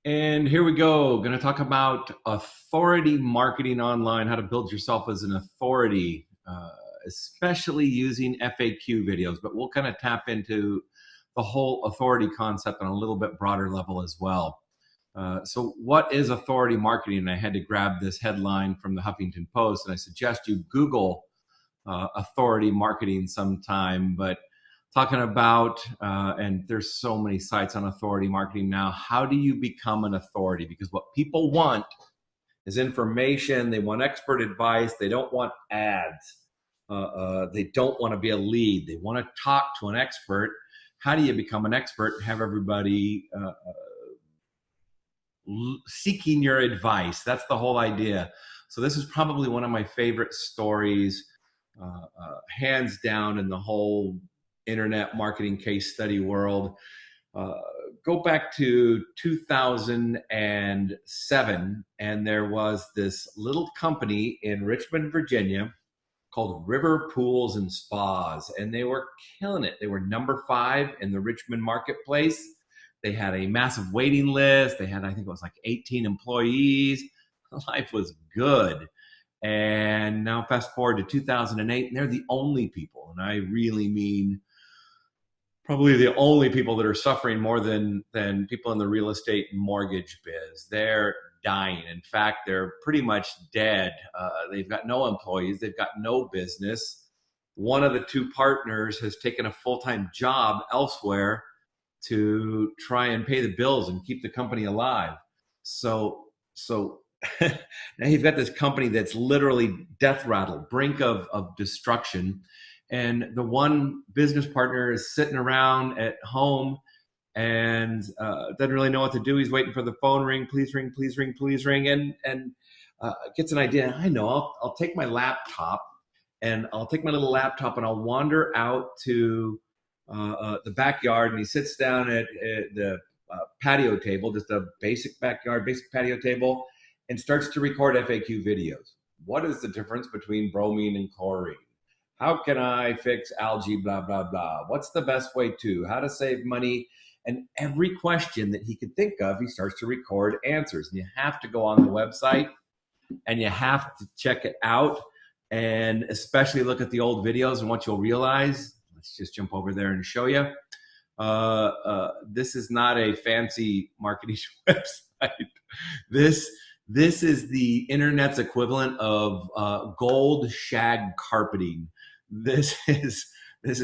And here we go. Going to talk about authority marketing online, how to build yourself as an authority, especially using FAQ videos. But we'll kind of tap into the whole authority concept on a little bit broader level as well. So, what is authority marketing? And I had to grab this headline from the Huffington Post, and I suggest you Google authority marketing sometime. But talking about, and there's so many sites on authority marketing now. How do you become an authority? Because what people want is information. They want expert advice. They don't want ads. They don't want to be a lead. They want to talk to an expert. How do you become an expert and have everybody seeking your advice? That's the whole idea. So this is probably one of my favorite stories, hands down, in the whole internet marketing case study world. Uh, Go back to 2007, and there was this little company in Richmond, Virginia called River Pools and Spas, and they were killing it. They were number 5 in the Richmond marketplace. They had a massive waiting list. They had, I think it was like 18 employees. Life was good. And now fast forward to 2008, and they're the only people, and I really mean probably the only people that are suffering more than people in the real estate and mortgage biz. They're dying. In fact, they're pretty much dead. They've got no employees. They've got no business. One of the two partners has taken a full-time job elsewhere to try and pay the bills and keep the company alive. So now you've got this company that's literally death rattled, brink of destruction. And the one business partner is sitting around at home and doesn't really know what to do. He's waiting for the phone ring, please ring, please ring, please ring, and gets an idea. I know, I'll take my laptop and I'll take my little laptop and I'll wander out to the backyard. And he sits down at the patio table, just a basic backyard, basic patio table, and starts to record FAQ videos. What is the difference between bromine and chlorine? How can I fix algae, blah, blah, blah? What's the best way to? How to save money? And every question that he could think of, he starts to record answers. And you have to go on the website and you have to check it out, and especially look at the old videos. And what you'll realize, let's just jump over there and show you. This is not a fancy marketing website. This this is the internet's equivalent of gold shag carpeting. This is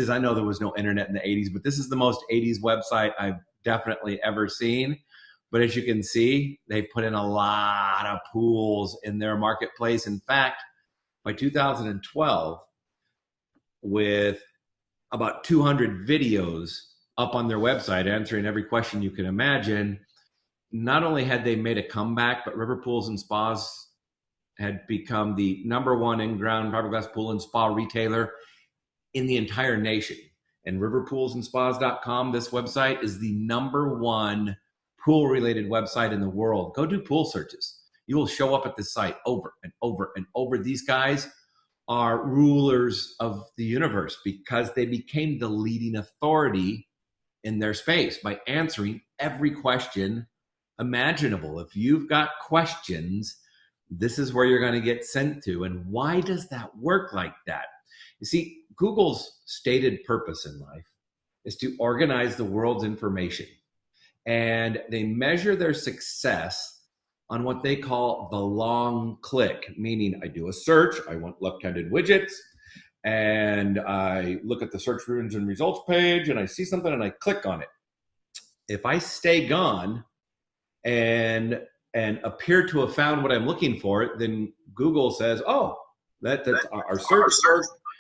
I know there was no internet in the 80s, but this is the most 80s website I've definitely ever seen. But as you can see, they've put in a lot of pools in their marketplace. In fact, by 2012, with about 200 videos up on their website answering every question you can imagine, not only had they made a comeback, but River Pools and Spas had become the #1 in-ground fiberglass pool and spa retailer in the entire nation. And riverpoolsandspas.com, this website, is the #1 pool-related website in the world. Go do pool searches. You will show up at this site over and over and over. These guys are rulers of the universe because they became the leading authority in their space by answering every question imaginable. If you've got questions, this is where you're going to get sent to. And why does that work like that? You see, Google's stated purpose in life is to organize the world's information. And they measure their success on what they call the long click, meaning I do a search, I want left-handed widgets, and I look at the search engine results page and I see something and I click on it. If I stay gone and appear to have found what I'm looking for, then Google says, oh, that's our search.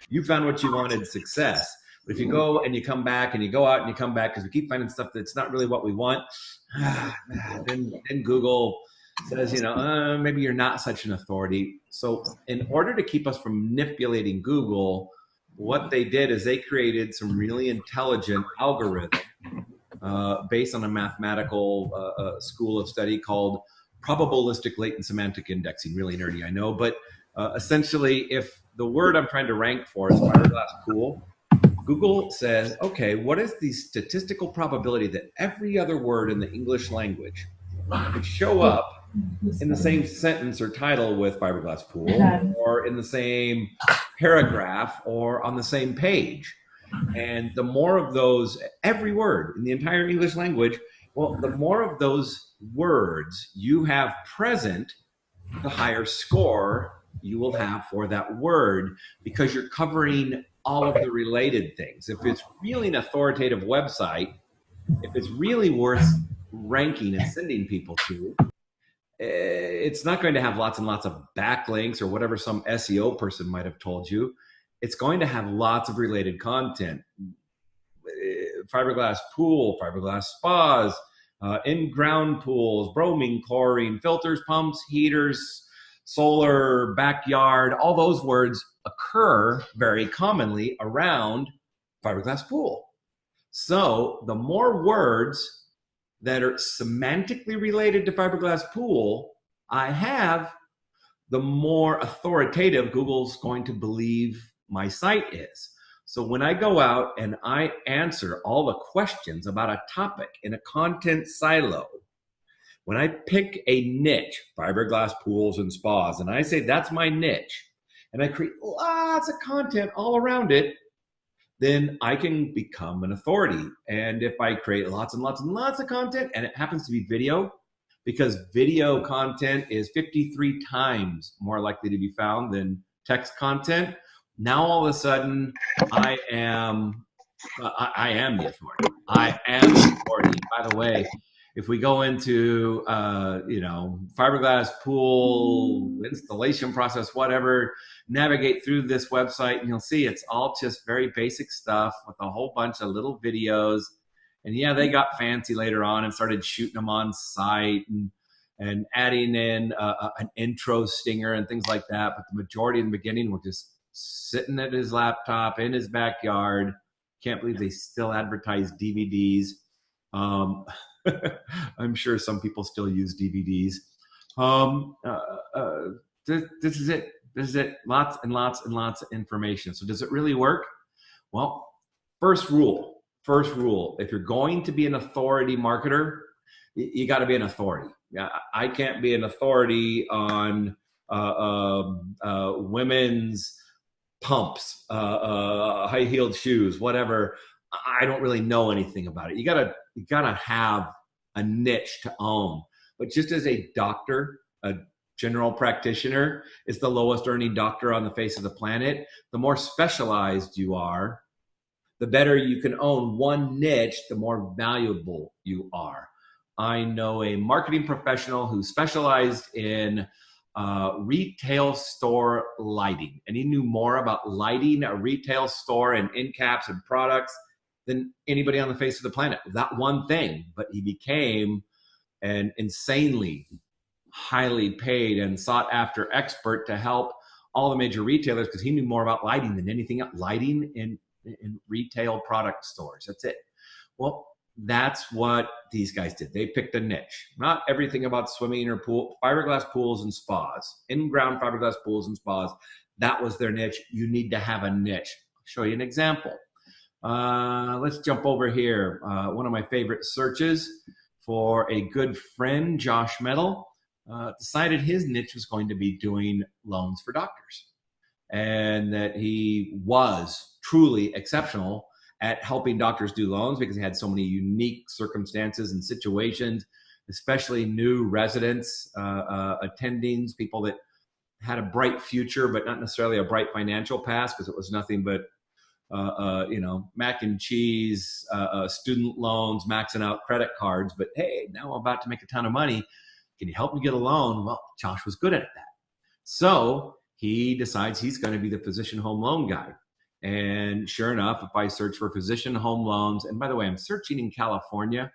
You found what you wanted, success. But if you go and you come back and you go out and you come back because we keep finding stuff that's not really what we want, then Google says, maybe you're not such an authority. So in order to keep us from manipulating Google, what they did is they created some really intelligent algorithm based on a mathematical school of study called probabilistic latent semantic indexing. Really nerdy, I know, but essentially, if the word I'm trying to rank for is fiberglass pool, Google says, okay, what is the statistical probability that every other word in the English language would show up in the same sentence or title with Fiberglass Pool, or in the same paragraph, or on the same page. And the more of those, every word in the entire English language, well, the more of those words you have present, the higher score you will have for that word, because you're covering all of the related things. If it's really an authoritative website, if it's really worth ranking and sending people to, it's not going to have lots and lots of backlinks or whatever some SEO person might have told you. It's going to have lots of related content. Fiberglass pool, fiberglass spas, in-ground pools, bromine, chlorine, filters, pumps, heaters, solar, backyard, all those words occur very commonly around fiberglass pool. So the more words that are semantically related to fiberglass pool I have, the more authoritative Google's going to believe my site is. So when I go out and I answer all the questions about a topic in a content silo, when I pick a niche, fiberglass pools and spas, and I say that's my niche, and I create lots of content all around it, then I can become an authority. And if I create lots and lots and lots of content, and it happens to be video, because video content is 53 times more likely to be found than text content, now all of a sudden I am the authority. I am the authority. By the way, if we go into fiberglass pool installation process, whatever, navigate through this website, and you'll see it's all just very basic stuff with a whole bunch of little videos. And yeah, they got fancy later on and started shooting them on site and adding in an intro stinger and things like that. But the majority in the beginning were just sitting at his laptop in his backyard. Can't believe they still advertise DVDs. I'm sure some people still use DVDs. This is it. This is it. Lots and lots and lots of information. So does it really work? Well, first rule. If you're going to be an authority marketer, you got to be an authority. I can't be an authority on women's pumps, high-heeled shoes, whatever. I don't really know anything about it. You gotta have a niche to own. But just as a doctor, a general practitioner is the lowest earning doctor on the face of the planet, the more specialized you are, the better you can own one niche, the more valuable you are. I know a marketing professional who specialized in retail store lighting, and he knew more about lighting a retail store and end caps and products than anybody on the face of the planet. That one thing, but he became an insanely highly paid and sought after expert to help all the major retailers, because he knew more about lighting than anything else. Lighting in retail product stores. That's it. Well, that's what these guys did. They picked a niche. Not everything about swimming or pool, fiberglass pools and spas, in-ground fiberglass pools and spas. That was their niche. You need to have a niche. I'll show you an example. Let's jump over here. One of my favorite searches for a good friend, Josh Metal, decided his niche was going to be doing loans for doctors, and that he was truly exceptional at helping doctors do loans because he had so many unique circumstances and situations, especially new residents, attendings, people that had a bright future, but not necessarily a bright financial past, because it was nothing but mac and cheese, student loans, maxing out credit cards. But hey, now I'm about to make a ton of money. Can you help me get a loan? Well, Josh was good at that. So he decides he's going to be the physician home loan guy. And sure enough, if I search for physician home loans, and by the way, I'm searching in California,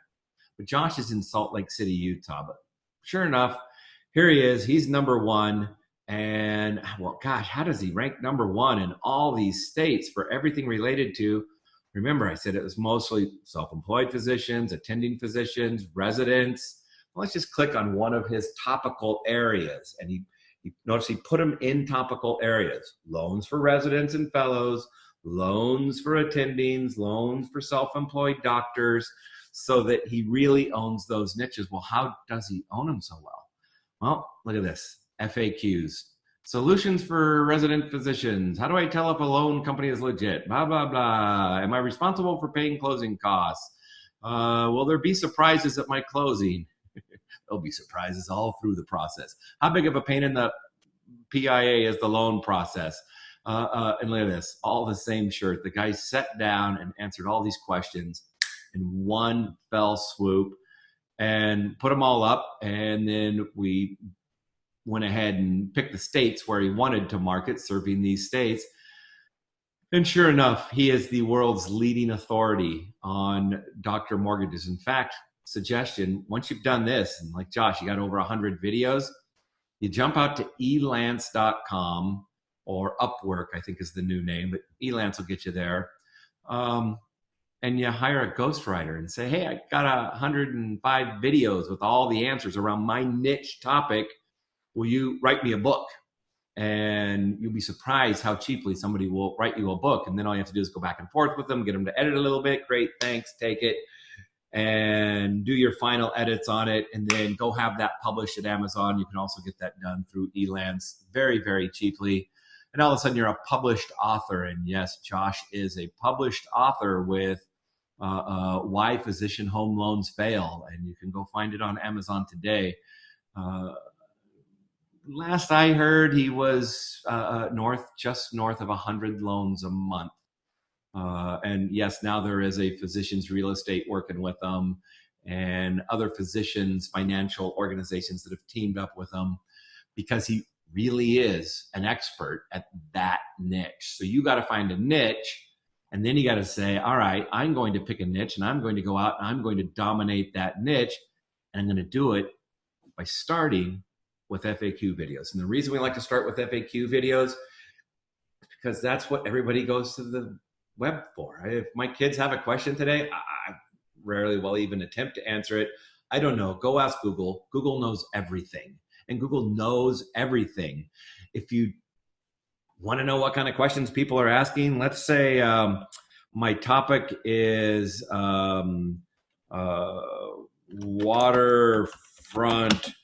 but Josh is in Salt Lake City, Utah. But sure enough, here he is. He's number one. And well, gosh, how does he rank number one in all these states for everything related to? Remember, I said it was mostly self-employed physicians, attending physicians, residents. Well, let's just click on one of his topical areas. And he notice he put them in topical areas: loans for residents and fellows, loans for attendings, loans for self-employed doctors. so that he really owns those niches. Well, how does he own them so well? Well, look at this. FAQs. Solutions for resident physicians. How do I tell if a loan company is legit? Blah, blah, blah. Am I responsible for paying closing costs? Will there be surprises at my closing? There'll be surprises all through the process. How big of a pain in the PIA is the loan process? And look at this, all the same shirt. The guy sat down and answered all these questions in one fell swoop and put them all up. And then we went ahead and picked the states where he wanted to market, serving these states. And sure enough, he is the world's leading authority on doctor mortgages. In fact, suggestion, once you've done this, and like Josh, you got over 100 videos, you jump out to elance.com or Upwork, I think is the new name, but Elance will get you there. And you hire a ghostwriter and say, hey, I got 105 videos with all the answers around my niche topic. Will you write me a book? And you'll be surprised how cheaply somebody will write you a book. And then all you have to do is go back and forth with them, get them to edit a little bit. Great, thanks, take it. And do your final edits on it, and then go have that published at Amazon. You can also get that done through Elance very, very cheaply. And all of a sudden you're a published author. And yes, Josh is a published author with Why Physician Home Loans Fail. And you can go find it on Amazon today. Last I heard, he was just north of 100 loans a month. And yes, now there is a physician's real estate working with them and other physicians, financial organizations that have teamed up with them, because he really is an expert at that niche. So you got to find a niche, and then you got to say, all right, I'm going to pick a niche, and I'm going to go out and I'm going to dominate that niche. And I'm going to do it by starting with FAQ videos. And the reason we like to start with FAQ videos is because that's what everybody goes to the web for. If my kids have a question today, I rarely will even attempt to answer it. I don't know. Go ask Google. Google knows everything, and Google knows everything. If you want to know what kind of questions people are asking, let's say my topic is waterfront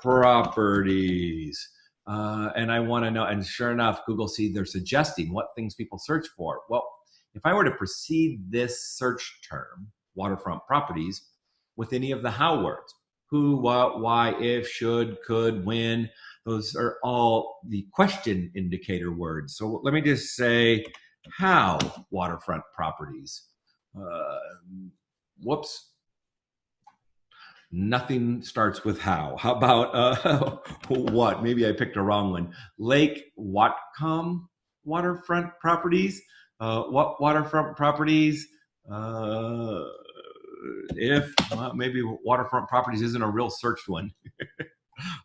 properties. And I want to know, and sure enough, Google sees they're suggesting what things people search for. Well, if I were to precede this search term, waterfront properties, with any of the how words, who, what, why, if, should, could, when, those are all the question indicator words. So let me just say how waterfront properties. Whoops. Nothing starts with how. How about what? Maybe I picked a wrong one. Lake Whatcom waterfront properties. What waterfront properties? Maybe waterfront properties isn't a real searched one.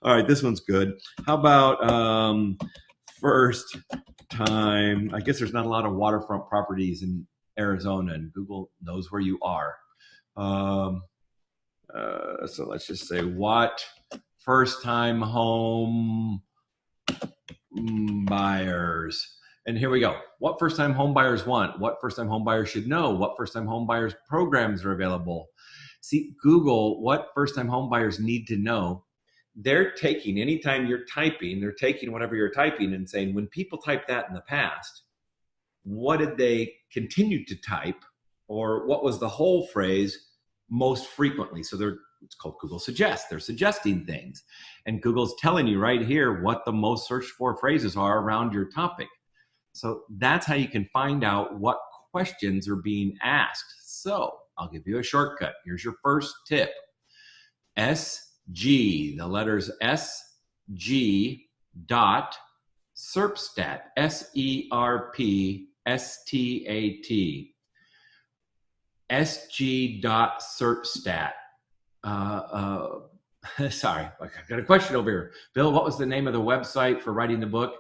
All right, this one's good. How about first time? I guess there's not a lot of waterfront properties in Arizona, and Google knows where you are. So let's just say what first-time home buyers. And here we go. What first-time home buyers want? What first-time home buyers should know? What first-time home buyers programs are available? See, Google, what first-time home buyers need to know. They're taking, anytime you're typing, they're taking whatever you're typing and saying, when people typed that in the past, what did they continue to type? Or what was the whole phrase most frequently? So it's called Google Suggest. They're suggesting things. And Google's telling you right here what the most searched for phrases are around your topic. So that's how you can find out what questions are being asked. So I'll give you a shortcut. Here's your first tip. SG, the letters SG dot SERPstat, SERPSTAT. SG.SERPstat. Sorry, I got a question over here. Bill, what was the name of the website for writing the book?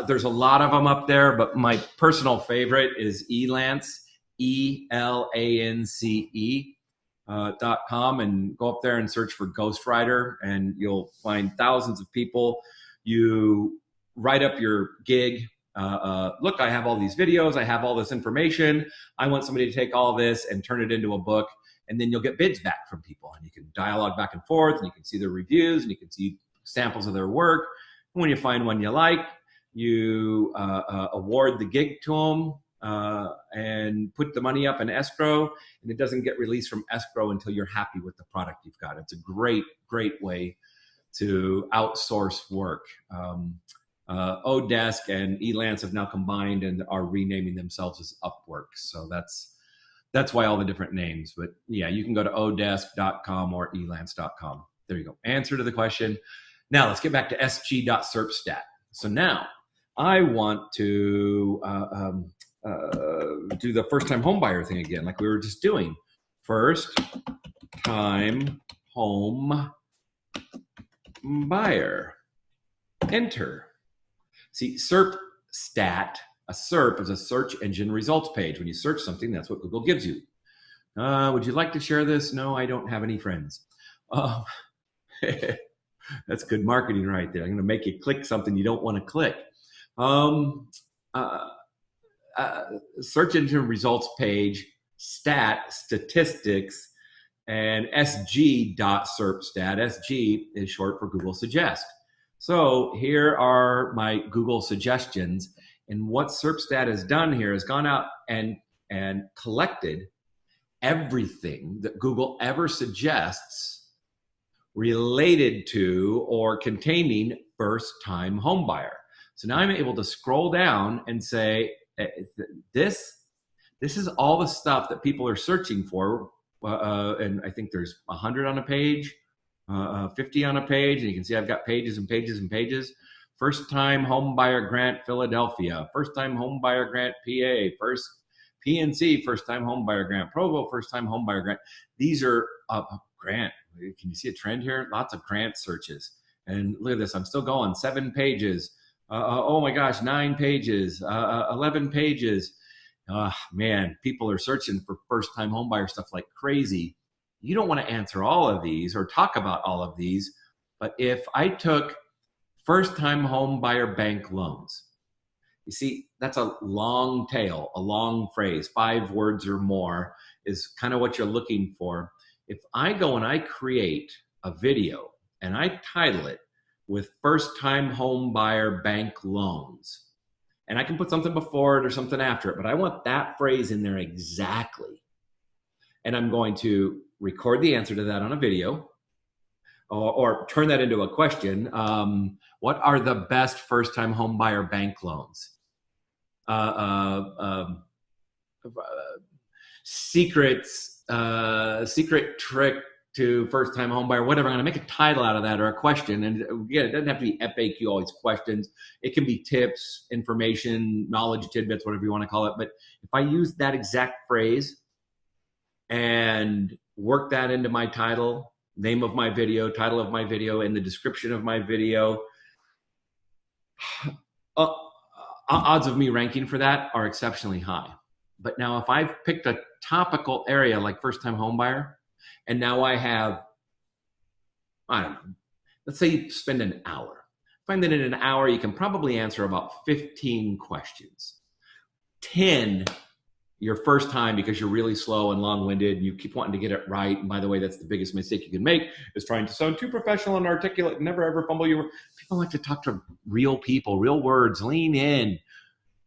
There's a lot of them up there, but my personal favorite is Elance, ELANCE.com, and go up there and search for ghostwriter, and you'll find thousands of people. You write up your gig. Look, I have all these videos. I have all this information. I want somebody to take all this and turn it into a book. and then you'll get bids back from people, and you can dialogue back and forth, and you can see their reviews, and you can see samples of their work. And when you find one you like, you award the gig to them and put the money up in escrow, and it doesn't get released from escrow until you're happy with the product you've got. It's a great, great way to outsource work. Odesk and Elance have now combined and are renaming themselves as Upwork. So that's why all the different names. But yeah, you can go to odesk.com or elance.com. There you go. Answer to the question. Now let's get back to sg.serpstat. So now I want to do the first time home buyer thing again, like we were just doing. First time home buyer. Enter. See, SERPstat, a SERP is a search engine results page. When you search something, that's what Google gives you. Would you like to share this? No, I don't have any friends. That's good marketing right there. I'm going to make you click something you don't want to click. Search engine results page, statistics, and sg.serpstat. SG is short for Google Suggest. So here are my Google suggestions. And what SERPstat has done here is gone out and collected everything that Google ever suggests related to or containing first-time homebuyer. So now I'm able to scroll down and say, this is all the stuff that people are searching for. And I think there's 100 on a page. 50 on a page, and you can see I've got pages and pages and pages. First time home buyer grant Philadelphia, first time home buyer grant PA, first PNC, first time home buyer grant Provo, first time home buyer grant. These are grant. Can you see a trend here? Lots of grant searches. And look at this, I'm still going. 7 pages. Oh my gosh, 9 pages, 11 pages. Man, people are searching for first time home buyer stuff like crazy. You don't want to answer all of these or talk about all of these, but if I took first-time home buyer bank loans, you see, that's a long tail, a long phrase, 5 words or more is kind of what you're looking for. If I go and I create a video and I title it with first-time home buyer bank loans, and I can put something before it or something after it, but I want that phrase in there exactly. And I'm going to record the answer to that on a video or turn that into a question. What are the best first-time home buyer bank loans? Secret trick to first-time home buyer, whatever. I'm going to make a title out of that or a question. And again, it doesn't have to be FAQ, always questions. It can be tips, information, knowledge tidbits, whatever you want to call it. But if I use that exact phrase and work that into my title, name of my video, title of my video, and the description of my video, odds of me ranking for that are exceptionally high. But now if I've picked a topical area like first-time home buyer, and now I have, I don't know, let's say you spend an hour. Find that in an hour, you can probably answer about 15 questions. 10 your first time because you're really slow and long-winded and you keep wanting to get it right. And by the way, that's the biggest mistake you can make, is trying to sound too professional and articulate and never ever fumble your. People like to talk to real people, real words, lean in,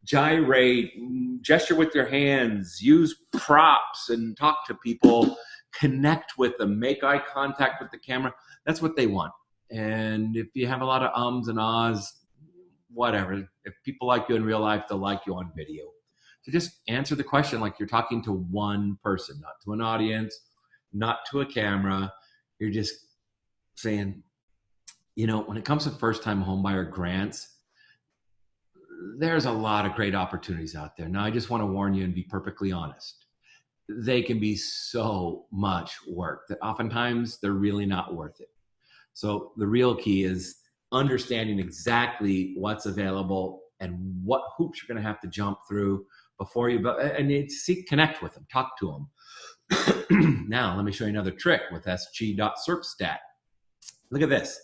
gyrate, gesture with your hands, use props and talk to people, connect with them, make eye contact with the camera. That's what they want. And if you have a lot of ums and ahs, whatever, if people like you in real life, they'll like you on video. So just answer the question like you're talking to one person, not to an audience, not to a camera. You're just saying, you know, when it comes to first-time homebuyer grants, there's a lot of great opportunities out there. Now, I just want to warn you and be perfectly honest. They can be so much work that oftentimes they're really not worth it. So the real key is understanding exactly what's available and what hoops you're going to have to jump through before you, and connect with them, talk to them. Now, let me show you another trick with sg.serpstat. Look at this.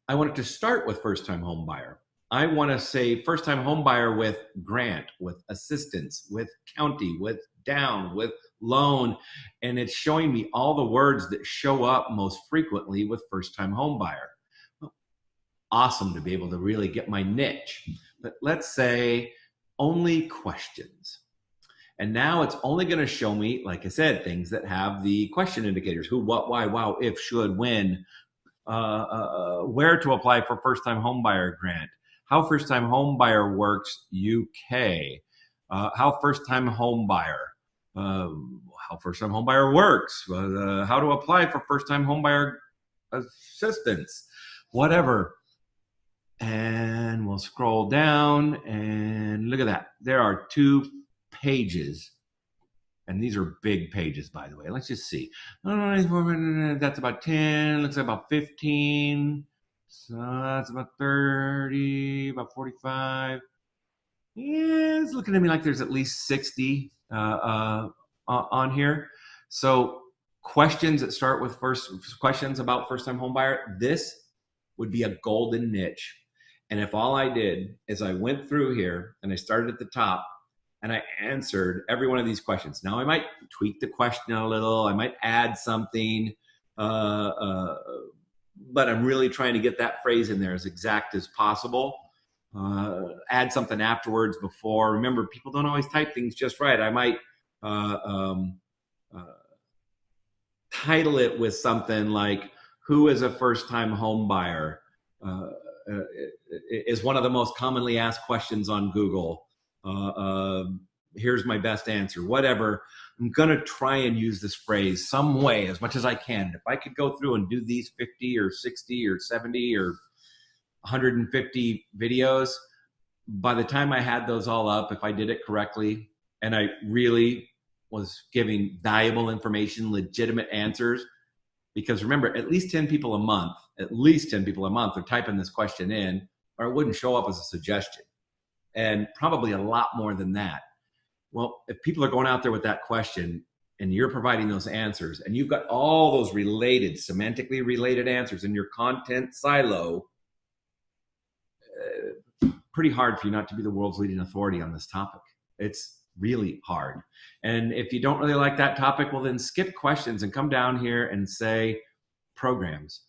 I want it to start with first-time home buyer. I want to say first-time home buyer with grant, with assistance, with county, with down with loan, and it's showing me all the words that show up most frequently with first-time home buyer. Awesome to be able to really get my niche. But let's say only questions. And now it's only going to show me, like I said, things that have the question indicators: who, what, why, wow, if, should, when, where to apply for first-time homebuyer grant, how first-time homebuyer works UK, how first-time homebuyer, how first-time homebuyer works, how to apply for first-time homebuyer assistance, whatever. And we'll scroll down and look at that. There are 2 pages. And these are big pages, by the way. Let's just see. That's about 10. Looks like about 15. So that's about 30, about 45. Yeah, it's looking at me like there's at least 60 on here. So questions that start with questions about first-time homebuyer. This would be a golden niche. And if all I did is I went through here and I started at the top and I answered every one of these questions. Now I might tweak the question a little, I might add something, but I'm really trying to get that phrase in there as exact as possible. Add something afterwards, before. Remember, people don't always type things just right. I might title it with something like, who is a first-time home buyer? Is one of the most commonly asked questions on Google. Here's my best answer, whatever. I'm going to try and use this phrase some way as much as I can. If I could go through and do these 50 or 60 or 70 or 150 videos, by the time I had those all up, if I did it correctly and I really was giving valuable information, legitimate answers, because remember, at least 10 people a month are typing this question in, or it wouldn't show up as a suggestion. And probably a lot more than that. Well, if people are going out there with that question and you're providing those answers and you've got all those related, semantically related answers in your content silo, pretty hard for you not to be the world's leading authority on this topic. It's really hard. And if you don't really like that topic, well, then skip questions and come down here and say programs.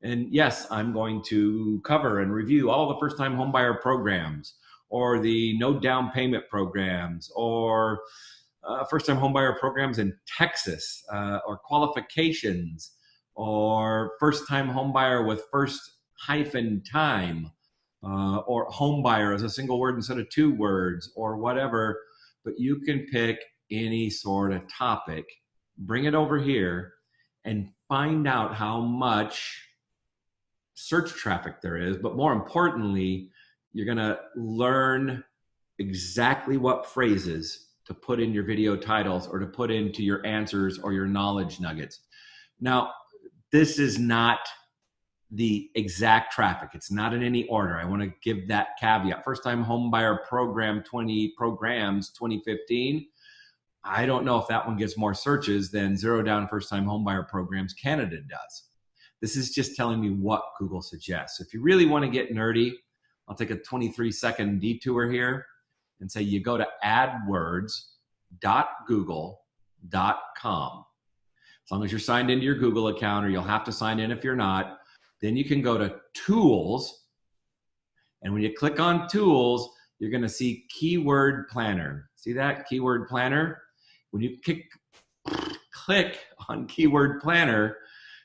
And yes, I'm going to cover and review all the first-time homebuyer programs, or the no down payment programs, or first-time homebuyer programs in Texas, or qualifications, or first-time homebuyer with first-time, or homebuyer as a single word instead of 2 words, or whatever. But you can pick any sort of topic, bring it over here, and find out how much search traffic there is. But more importantly, you're going to learn exactly what phrases to put in your video titles or to put into your answers or your knowledge nuggets. Now, this is not the exact traffic. It's not in any order. I want to give that caveat. First-time homebuyer program 2015. I don't know if that one gets more searches than Zero Down First-Time Homebuyer Programs Canada does. This is just telling me what Google suggests. If you really want to get nerdy, I'll take a 23-second detour here and say you go to adwords.google.com. As long as you're signed into your Google account, or you'll have to sign in if you're not, then you can go to Tools. And when you click on Tools, you're going to see Keyword Planner. See that? Keyword Planner. When you click on Keyword Planner,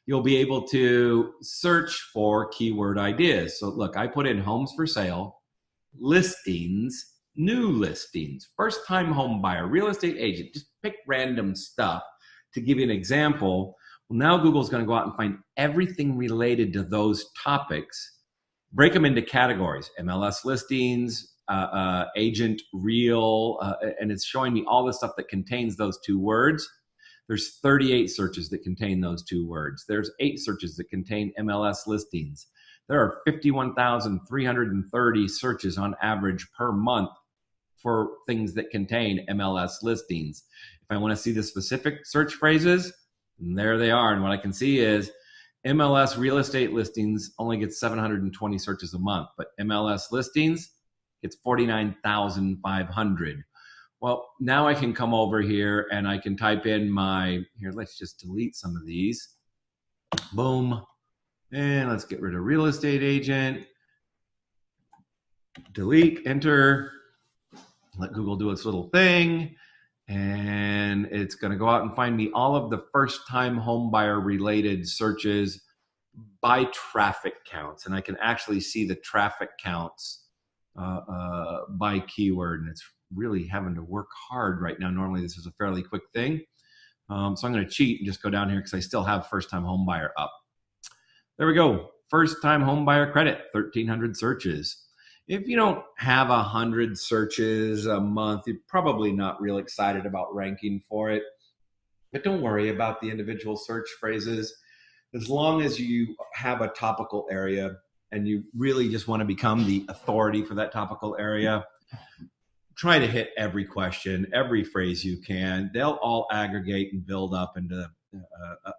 you'll be able to search for keyword ideas. So look, I put in homes for sale, listings, new listings, first-time home buyer, real estate agent, just pick random stuff to give you an example. Well, now Google's going to go out and find everything related to those topics, break them into categories: MLS listings, agent, real, and it's showing me all the stuff that contains those 2 words. There's 38 searches that contain those 2 words. There's 8 searches that contain MLS listings. There are 51,330 searches on average per month for things that contain MLS listings. If I want to see the specific search phrases, there they are. And what I can see is MLS real estate listings only gets 720 searches a month, but MLS listings gets 49,500. Well, now I can come over here and I can type in here, let's just delete some of these. Boom. And let's get rid of real estate agent. Delete, enter. Let Google do its little thing. And it's going to go out and find me all of the first-time homebuyer related searches by traffic counts. And I can actually see the traffic counts by keyword. And it's really having to work hard right now. Normally, this is a fairly quick thing. So I'm going to cheat and just go down here because I still have first-time homebuyer up. There we go. First-time homebuyer credit, 1,300 searches. If you don't have 100 searches a month, you're probably not real excited about ranking for it. But don't worry about the individual search phrases. As long as you have a topical area and you really just want to become the authority for that topical area, try to hit every question, every phrase you can. They'll all aggregate and build up into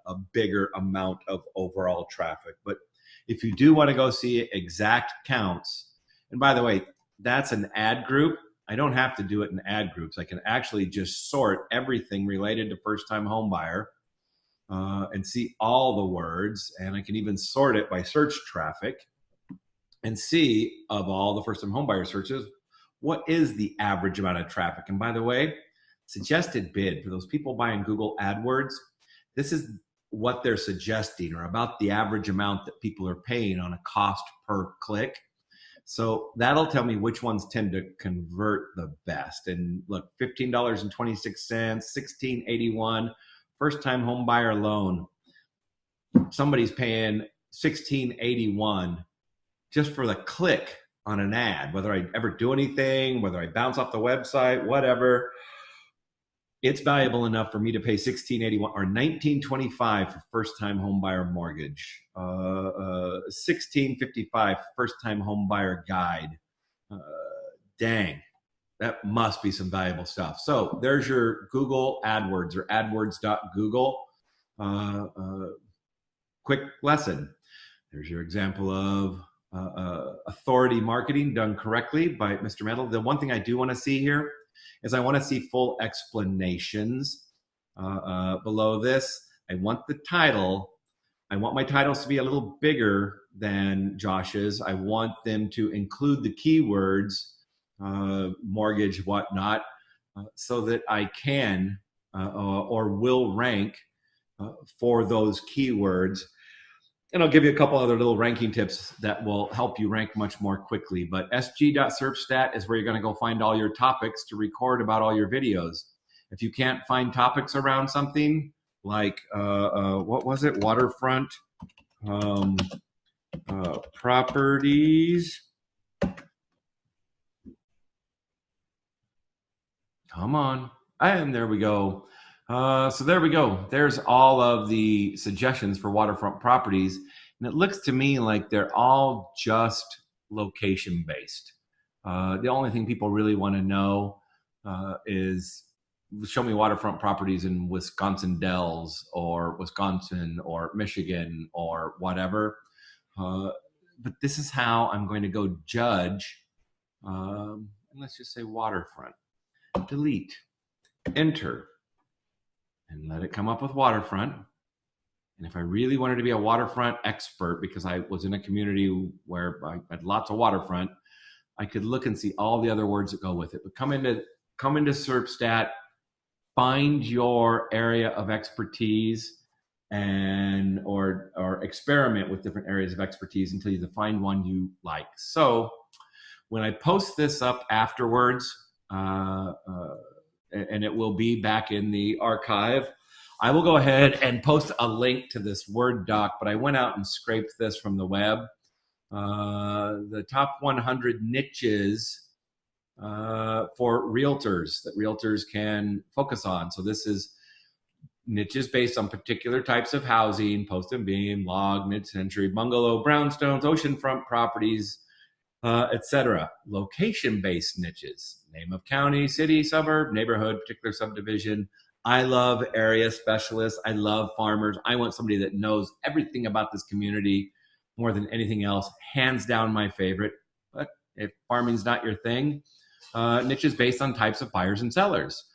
a bigger amount of overall traffic. But if you do want to go see exact counts, and by the way, that's an ad group. I don't have to do it in ad groups. I can actually just sort everything related to first-time homebuyer and see all the words. And I can even sort it by search traffic and see, of all the first-time homebuyer searches, what is the average amount of traffic. And by the way, suggested bid for those people buying Google AdWords, this is what they're suggesting, or about the average amount that people are paying on a cost per click. So that'll tell me which ones tend to convert the best. And look, $15.26, $16.81, first-time home buyer loan. Somebody's paying $16.81 just for the click on an ad, whether I ever do anything, whether I bounce off the website, whatever. It's valuable enough for me to pay $16.81 or $19.25 for first-time home buyer mortgage, $16.55 first-time home buyer guide. Dang, that must be some valuable stuff. So there's your Google AdWords or AdWords.Google quick lesson. There's your example of authority marketing done correctly by Mr. Metal. The one thing I do want to see here is I want to see full explanations below this. I want the title. I want my titles to be a little bigger than Josh's. I want them to include the keywords, mortgage, whatnot, so that I can or will rank for those keywords. And I'll give you a couple other little ranking tips that will help you rank much more quickly. But sg.serpstat is where you're going to go find all your topics to record about all your videos. If you can't find topics around something like, what was it? Waterfront properties. Come on. And there we go. So there we go. There's all of the suggestions for waterfront properties. And it looks to me like they're all just location based. The only thing people really want to know is show me waterfront properties in Wisconsin Dells or Wisconsin or Michigan or whatever. But this is how I'm going to go judge. Let's just say waterfront. Delete. Enter. And let it come up with waterfront. And if I really wanted to be a waterfront expert, because I was in a community where I had lots of waterfront, I could look and see all the other words that go with it. But come into SERPstat, find your area of expertise, and or experiment with different areas of expertise until you find one you like. So when I post this up afterwards, and it will be back in the archive, I will go ahead and post a link to this Word doc, but I went out and scraped this from the web. The top 100 niches for realtors that realtors can focus on. So this is niches based on particular types of housing: post and beam, log, mid-century, bungalow, brownstones, oceanfront properties, etc. Location-based niches: name of county, city, suburb, neighborhood, particular subdivision. I love area specialists. I love farmers. I want somebody that knows everything about this community more than anything else. Hands down my favorite. But if farming's not your thing, niches based on types of buyers and sellers.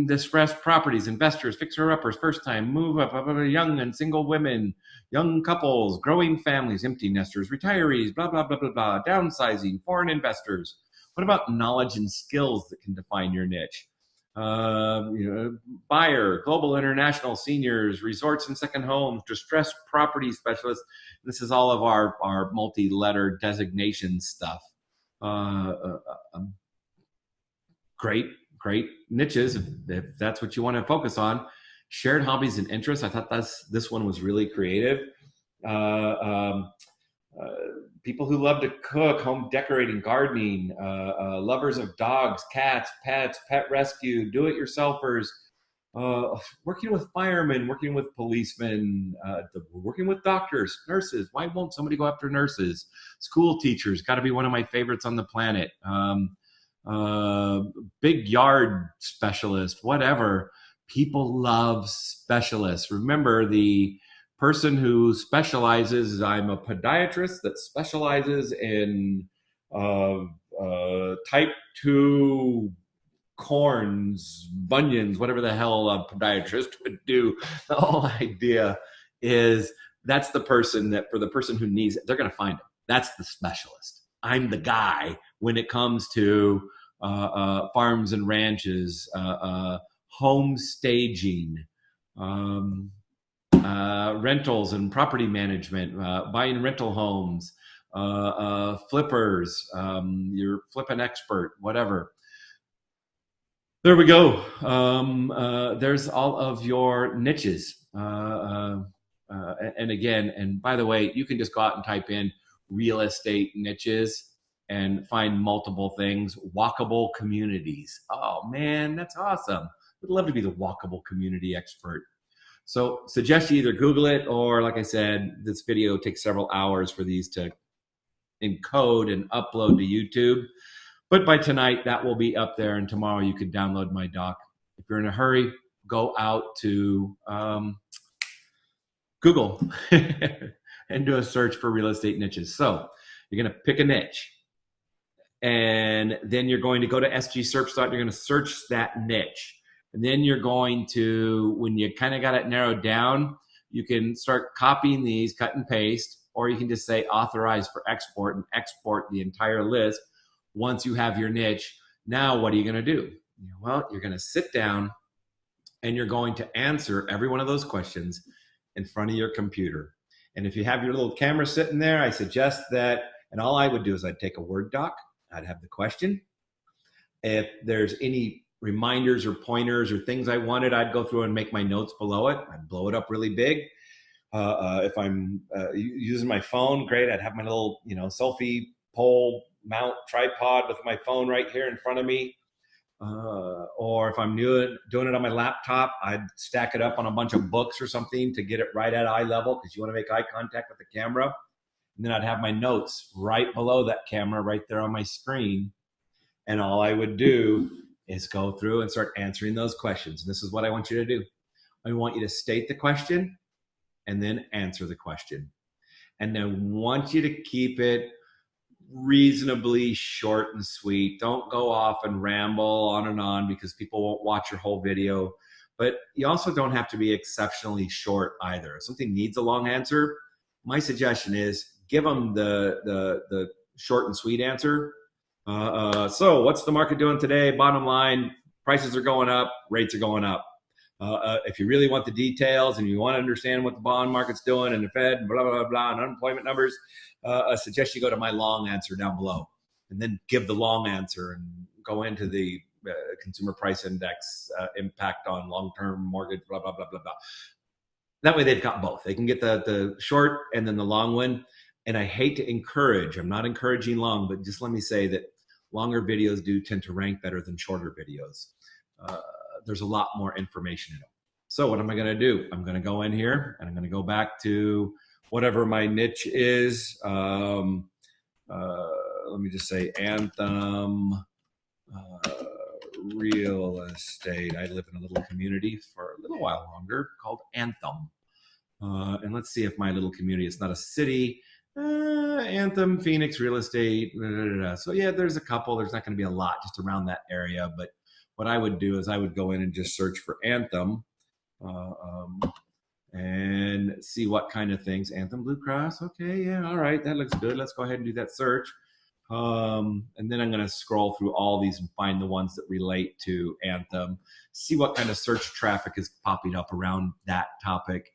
Distressed properties, investors, fixer-uppers, first-time move-up, young and single women, young couples, growing families, empty nesters, retirees, blah, blah, blah, blah, blah, downsizing, foreign investors. What about knowledge and skills that can define your niche? Buyer, global, international, seniors, resorts and second homes, distressed property specialists. This is all of our multi-letter designation stuff. Great niches if that's what you want to focus on. Shared hobbies and interests. I thought this one was really creative. People who love to cook, home decorating, gardening, lovers of dogs, cats, pets, pet rescue, do-it-yourselfers, working with firemen, working with policemen, working with doctors, nurses. Why won't somebody go after nurses? School teachers, got to be one of my favorites on the planet. Big yard specialist, whatever. People love specialists. Remember, the person who specializes, I'm a podiatrist that specializes in type 2 corns, bunions, whatever the hell a podiatrist would do. The whole idea is that's the person that, for the person who needs it, they're going to find it. That's the specialist. I'm the guy when it comes to farms and ranches, home staging, rentals and property management, buying rental homes, flippers, you're flipping expert, whatever. There we go. There's all of your niches. And again, and by the way, you can just go out and type in real estate niches and find multiple things. Walkable communities. Oh man, that's awesome. I'd love to be the walkable community expert. So suggest you either Google it, or like I said, this video takes several hours for these to encode and upload to YouTube. But by tonight, that will be up there, and tomorrow you can download my doc. If you're in a hurry, go out to Google and do a search for real estate niches. So you're going to pick a niche, and then you're going to go to SGSearch. You're going to search that niche. And then you're going to, when you kind of got it narrowed down, you can start copying these, cut and paste, or you can just say authorize for export and export the entire list. Once you have your niche, now what are you going to do? Well, you're going to sit down and you're going to answer every one of those questions in front of your computer. And if you have your little camera sitting there, I suggest that, and all I would do is I'd take a Word doc, I'd have the question. If there's any reminders or pointers or things I wanted, I'd go through and make my notes below it. I'd blow it up really big. If I'm using my phone, great. I'd have my little, selfie pole mount tripod with my phone right here in front of me. Or if I'm doing it on my laptop, I'd stack it up on a bunch of books or something to get it right at eye level, because you want to make eye contact with the camera. And then I'd have my notes right below that camera right there on my screen. And all I would do is go through and start answering those questions. And this is what I want you to do. I want you to state the question and then answer the question. And then want you to keep it reasonably short and sweet. Don't go off and ramble on and on, because people won't watch your whole video. But you also don't have to be exceptionally short either. If something needs a long answer, my suggestion is give them the short and sweet answer. So what's the market doing today? Bottom line, prices are going up, rates are going up. If you really want the details and you want to understand what the bond market's doing and the Fed, blah, blah, blah, and unemployment numbers, I suggest you go to my long answer down below, and then give the long answer and go into the consumer price index impact on long-term mortgage, blah, blah, blah, blah, blah. That way they've got both. They can get the short and then the long one. And I hate to encourage, I'm not encouraging long, but just let me say that longer videos do tend to rank better than shorter videos. There's a lot more information in them. So what am I going to do? I'm going to go in here and I'm going to go back to whatever my niche is. Let me just say Anthem real estate. I live in a little community for a little while longer called Anthem. And let's see if my little community, it's not a city, Anthem, Phoenix, real estate. Da, da, da, da. So yeah, there's a couple. There's not going to be a lot just around that area. But what I would do is I would go in and just search for Anthem. Uh, um, and see what kind of things. Anthem Blue Cross. Okay, yeah, all right, that looks good. Let's go ahead and do that search. And then I'm going to scroll through all these and find the ones that relate to Anthem, see what kind of search traffic is popping up around that topic.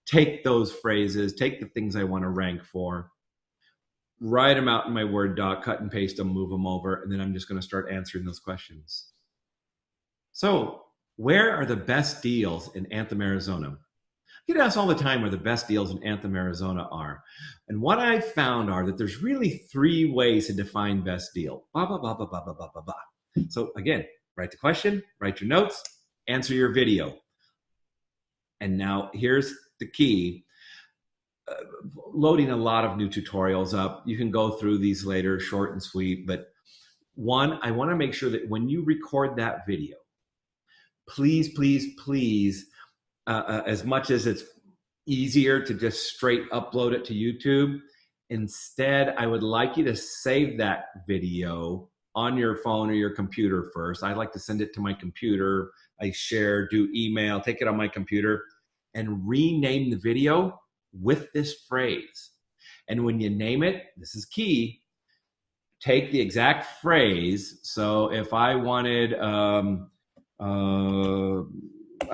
Take those phrases, take the things I want to rank for, write them out in my Word doc, cut and paste them, move them over, and then I'm just going to start answering those questions. So, where are the best deals in Anthem, Arizona? I get asked all the time where the best deals in Anthem, Arizona are. And what I've found are that there's really 3 ways to define best deal. Blah, blah, blah, blah, blah, blah, blah, blah, blah. So again, write the question, write your notes, answer your video. And now here's the key. Loading a lot of new tutorials up. You can go through these later, short and sweet. But one, I want to make sure that when you record that video, please, please, please, as much as it's easier to just straight upload it to YouTube, instead, I would like you to save that video on your phone or your computer first. I like to send it to my computer. I share, do email, take it on my computer, and rename the video with this phrase. And when you name it, this is key, take the exact phrase. So if I wanted, I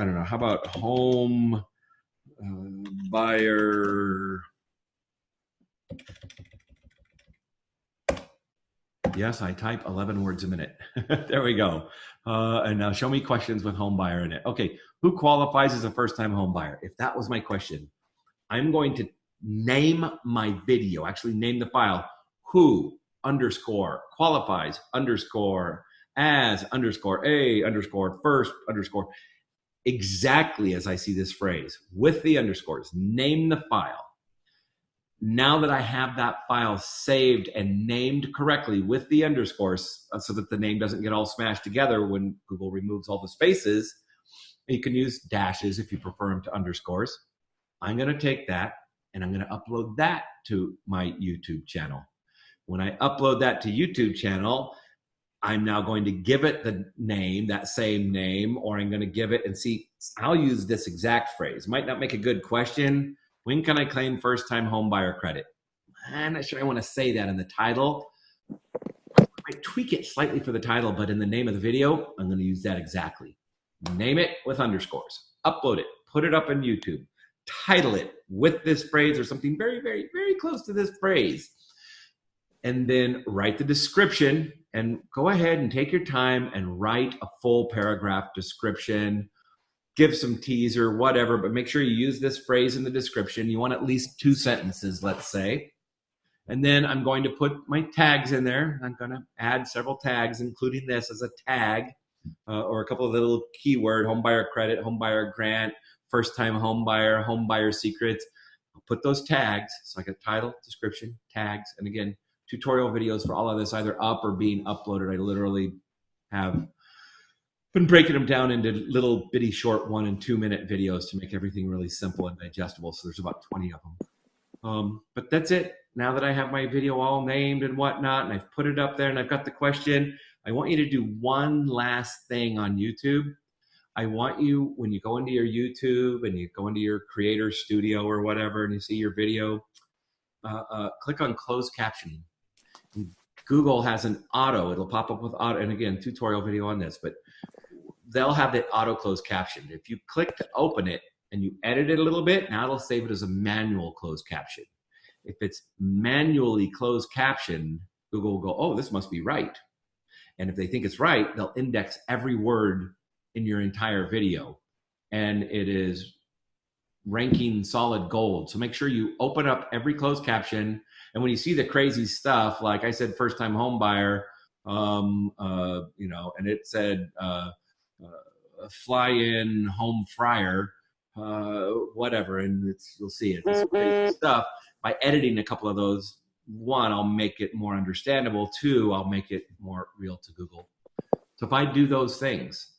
don't know, how about home buyer? Yes, I type 11 words a minute. There we go. And now show me questions with home buyer in it. Okay, who qualifies as a first-time home buyer? If that was my question, I'm going to name my video, actually name the file, who underscore qualifies underscore as underscore a underscore first underscore, exactly as I see this phrase with the underscores. Name the file. Now that I have that file saved and named correctly with the underscores so that the name doesn't get all smashed together when Google removes all the spaces, you can use dashes if you prefer them to underscores. I'm going to take that and I'm going to upload that to my YouTube channel. When I upload that to YouTube channel, I'm now going to give it the name, that same name, or I'm going to give it and see, I'll use this exact phrase. Might not make a good question. When can I claim first-time home buyer credit? I'm not sure I want to say that in the title. I tweak it slightly for the title, but in the name of the video, I'm going to use that exactly. Name it with underscores. Upload it. Put it up on YouTube. Title it with this phrase or something very, very, very close to this phrase. And then write the description and go ahead and take your time and write a full paragraph description. Give some teaser, whatever, but make sure you use this phrase in the description. You want at least 2 sentences, let's say. And then I'm going to put my tags in there. I'm going to add several tags, including this as a tag or a couple of little keyword, home buyer credit, home buyer grant, first-time home buyer secrets. I'll put those tags. So I got title, description, tags, and again, tutorial videos for all of this either up or being uploaded. I literally have been breaking them down into little bitty short 1 and 2 minute videos to make everything really simple and digestible. So there's about 20 of them. But that's it. Now that I have my video all named and whatnot, and I've put it up there and I've got the question, I want you to do one last thing on YouTube. I want you, when you go into your YouTube and you go into your creator studio or whatever, and you see your video, click on closed captioning. Google has an auto, it'll pop up with auto, and again, tutorial video on this, but they'll have the auto closed caption. If you click to open it and you edit it a little bit, now it'll save it as a manual closed caption. If it's manually closed caption, Google will go, oh, this must be right. And if they think it's right, they'll index every word in your entire video. And it is ranking solid gold. So make sure you open up every closed caption. And when you see the crazy stuff, like I said, first time home buyer, you know, and it said fly in home fryer, whatever. And you'll see it. It's crazy stuff. By editing a couple of those, 1, I'll make it more understandable. 2, I'll make it more real to Google. So if I do those things,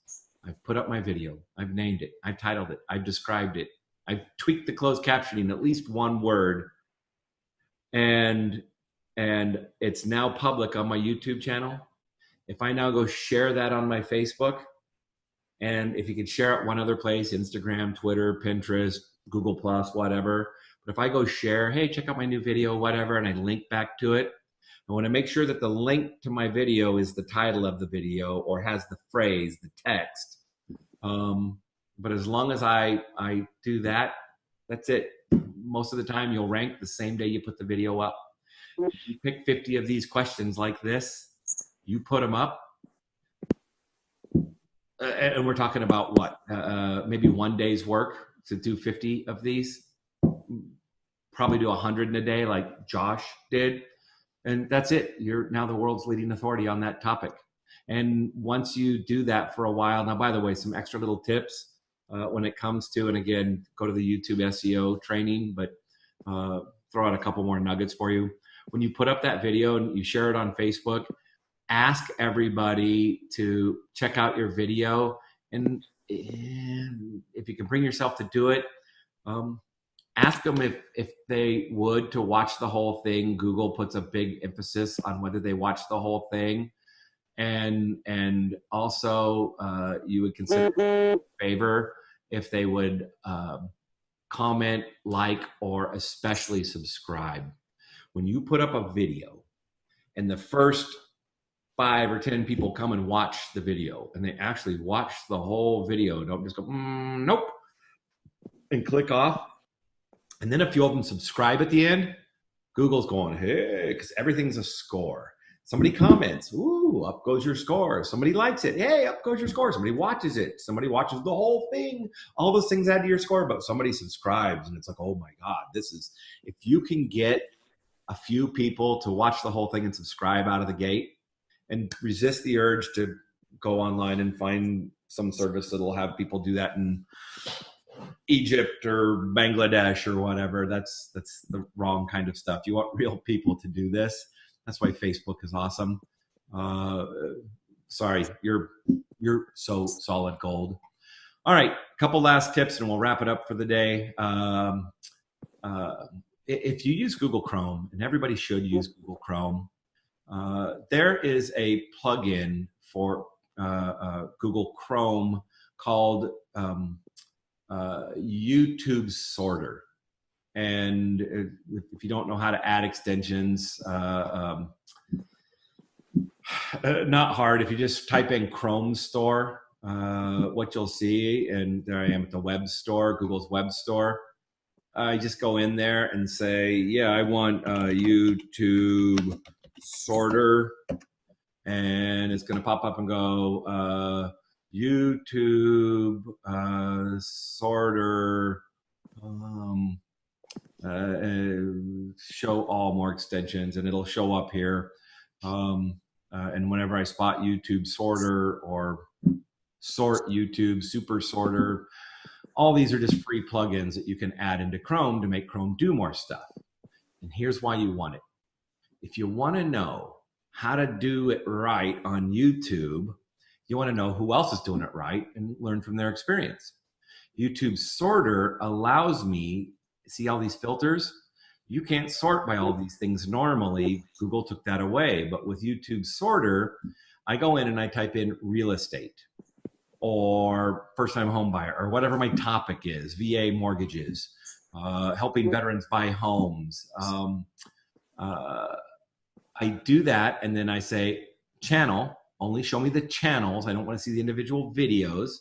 I've put up my video, I've named it, I've titled it, I've described it, I've tweaked the closed captioning at least 1 word. and it's now public on my YouTube channel. If I now go share that on my Facebook, and if you could share it one other place, Instagram, Twitter, Pinterest, Google Plus, whatever. But if I go share, hey, check out my new video, whatever, and I link back to it, I want to make sure that the link to my video is the title of the video or has the phrase, the text. But as long as I do that, that's it. Most of the time you'll rank the same day you put the video up. You pick 50 of these questions like this, you put them up, and we're talking about what? Maybe one day's work to do 50 of these. Probably do 100 in a day like Josh did. And that's it. You're now the world's leading authority on that topic. And once you do that for a while, now, by the way, some extra little tips when it comes to, and again, go to the YouTube SEO training, but throw out a couple more nuggets for you. When you put up that video and you share it on Facebook, ask everybody to check out your video. And if you can bring yourself to do it, ask them if they would to watch the whole thing. Google puts a big emphasis on whether they watch the whole thing. And also you would consider a favor if they would comment, like, or especially subscribe. When you put up a video and the first 5 or 10 people come and watch the video and they actually watch the whole video, don't just go, nope, and click off. And then a few of them subscribe at the end, Google's going, hey, because everything's a score. Somebody comments, ooh, up goes your score. Somebody likes it, hey, up goes your score. Somebody watches it. Somebody watches the whole thing. All those things add to your score, but somebody subscribes and it's like, oh my God, this is, if you can get a few people to watch the whole thing and subscribe out of the gate and resist the urge to go online and find some service that'll have people do that in Egypt or Bangladesh or whatever. That's the wrong kind of stuff. You want real people to do this. That's why Facebook is awesome. Sorry, you're so solid gold. All right, a couple last tips and we'll wrap it up for the day. If you use Google Chrome, and everybody should use Google Chrome, there is a plugin for Google Chrome called YouTube Sorter. And if you don't know how to add extensions, not hard. If you just type in Chrome Store, what you'll see, and there I am at the web store, Google's web store. I just go in there and say, yeah, I want YouTube Sorter, and it's going to pop up and go YouTube Sorter, show all more extensions, and it'll show up here. And whenever I spot YouTube Sorter or Sort YouTube, Super Sorter, all these are just free plugins that you can add into Chrome to make Chrome do more stuff. And here's why you want it. If you want to know how to do it right on YouTube, you want to know who else is doing it right and learn from their experience. YouTube Sorter allows me, see all these filters? You can't sort by all these things normally. Google took that away. But with YouTube Sorter, I go in and I type in real estate or first-time home buyer or whatever my topic is, VA mortgages, helping veterans buy homes. I do that, and then I say channel, only show me the channels. I don't want to see the individual videos.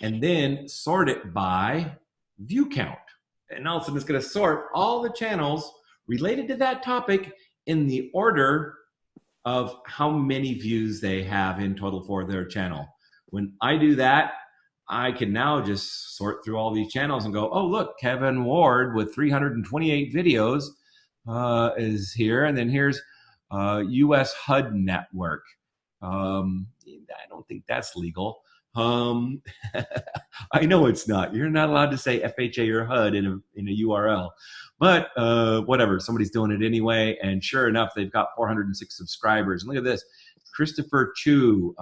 And then sort it by view count. And all of a sudden it's going to sort all the channels related to that topic in the order of how many views they have in total for their channel. When I do that, I can now just sort through all these channels and go, oh, look, Kevin Ward with 328 videos is here. And then here's US HUD Network. I don't think that's legal. I know it's not. You're not allowed to say FHA or HUD in a URL. But whatever, somebody's doing it anyway. And sure enough, they've got 406 subscribers. And look at this. Christopher Chu,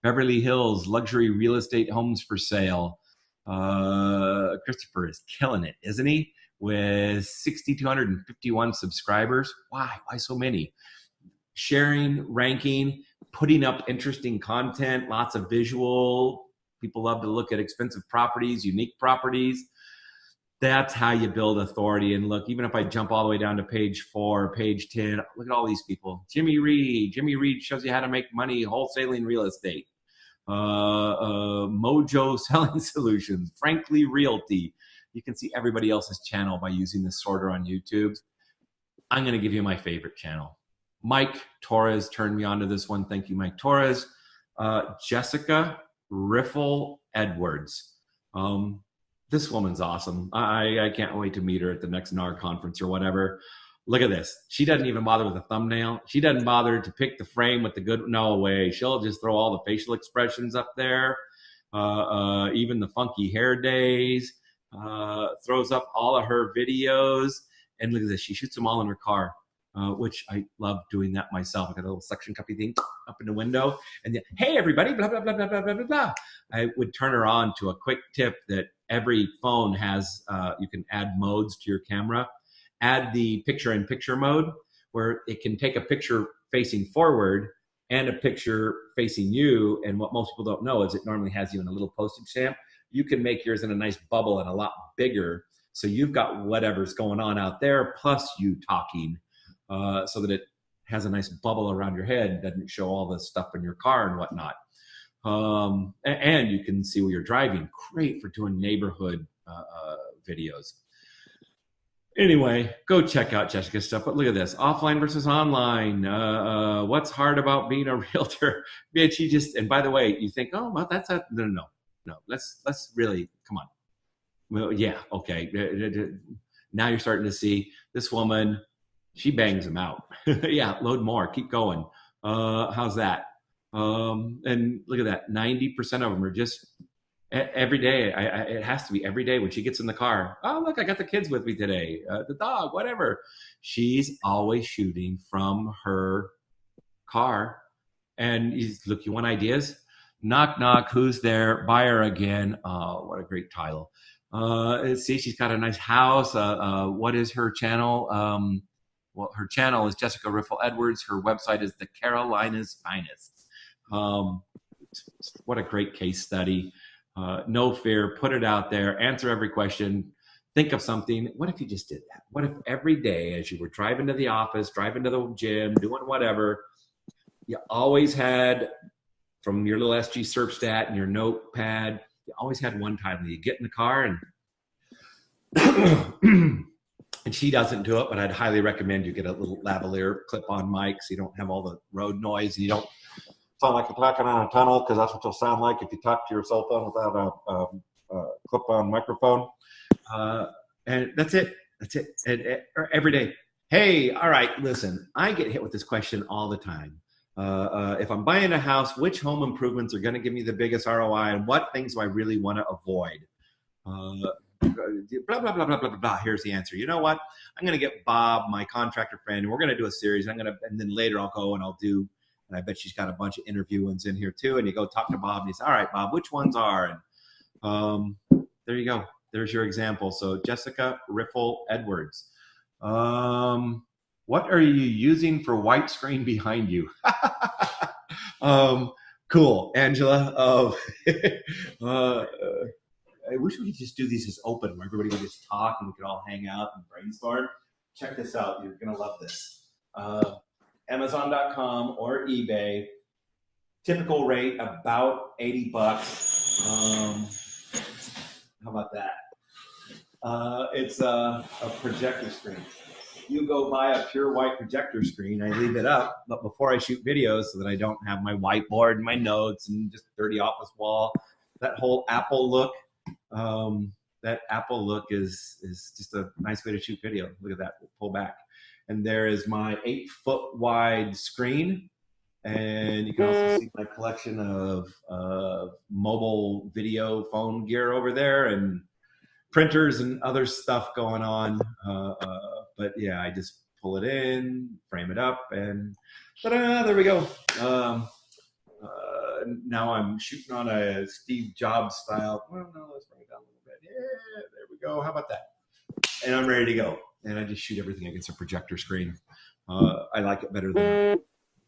Beverly Hills, luxury real estate homes for sale. Christopher is killing it, isn't he? with 6,251 subscribers. Why so many? Sharing, ranking, putting up interesting content, lots of visual. People love to look at expensive properties, unique properties. That's how you build authority. And look, even if I jump all the way down to page 4, page 10, look at all these people. Jimmy Reed. Jimmy Reed shows you how to make money wholesaling real estate. Mojo Selling Solutions, Frankly Realty. You can see everybody else's channel by using the sorter on YouTube. I'm going to give you my favorite channel. Mike Torres turned me on to this one. Thank you, Mike Torres. Jessica Riffle Edwards. This woman's awesome. I can't wait to meet her at the next NAR conference or whatever. Look at this. She doesn't even bother with a thumbnail. She doesn't bother to pick the frame with the good. No way. She'll just throw all the facial expressions up there. Even the funky hair days. Throws up all of her videos. And look at this. She shoots them all in her car, which I love doing that myself. I got a little suction cuppy thing up in the window. And then, hey, everybody, blah, blah, blah, blah, blah, blah, blah, blah. I would turn her on to a quick tip that every phone has. You can add modes to your camera. Add the picture-in-picture mode, where it can take a picture facing forward and a picture facing you. And what most people don't know is it normally has you in a little postage stamp. You can make yours in a nice bubble and a lot bigger. So you've got whatever's going on out there, plus you talking, so that it has a nice bubble around your head, doesn't show all the stuff in your car and whatnot. And you can see where you're driving. Great for doing neighborhood videos. Anyway, go check out Jessica's stuff. But look at this: offline versus online. What's hard about being a realtor? Man, she just. And by the way, you think, oh, well, that's a no. Let's really come on. Well, yeah, okay. Now you're starting to see this woman. She bangs them out. Yeah, load more. Keep going. How's that? And look at that. 90% of them are just every day. It has to be every day when she gets in the car. Oh, look, I got the kids with me today. The dog, whatever. She's always shooting from her car. And look, you want ideas? Knock, knock. Who's there? Buyer again. Oh, what a great title. See, she's got a nice house. What is her channel? Well, her channel is Jessica Riffle Edwards. Her website is The Carolinas Finest. What a great case study. No fear. Put it out there. Answer every question. Think of something. What if you just did that? What if every day as you were driving to the office, driving to the gym, doing whatever, you always had, from your little SG Serpstat and your notepad, you always had one title. You get in the car and and she doesn't do it, but I'd highly recommend you get a little lavalier clip-on mic so you don't have all the road noise and you don't sound like you're talking on a tunnel, because that's what you'll sound like if you talk to your cell phone without a clip-on microphone. And that's it. That's it. And every day. Hey, all right, listen, I get hit with this question all the time. If I'm buying a house, which home improvements are going to give me the biggest ROI, and what things do I really want to avoid? Blah, blah, blah, blah, blah, blah. Here's the answer. You know what? I'm going to get Bob, my contractor friend, and we're going to do a series. And then later I'll go and I'll do, and I bet she's got a bunch of interview ones in here too. And you go talk to Bob and you say, all right, Bob, which ones are? And there you go. There's your example. So Jessica Riffle Edwards. What are you using for white screen behind you? Cool, Angela. I wish we could just do these as open, where everybody would just talk and we could all hang out and brainstorm. Check this out. You're going to love this. Amazon.com or eBay. Typical rate, about $80. How about that? It's a projector screen. You go buy a pure white projector screen. I leave it up, but before I shoot videos so that I don't have my whiteboard and my notes and just dirty office wall, that whole Apple look, is just a nice way to shoot video. Look at that, we'll pull back. And there is my 8-foot wide screen. And you can also see my collection of mobile video phone gear over there, and printers and other stuff going on. But yeah, I just pull it in, frame it up, and ta-da, there we go. Now I'm shooting on a Steve Jobs style. Well, no, let's bring it down a little bit. Yeah, there we go. How about that? and I'm ready to go. And I just shoot everything against a projector screen. I like it better than a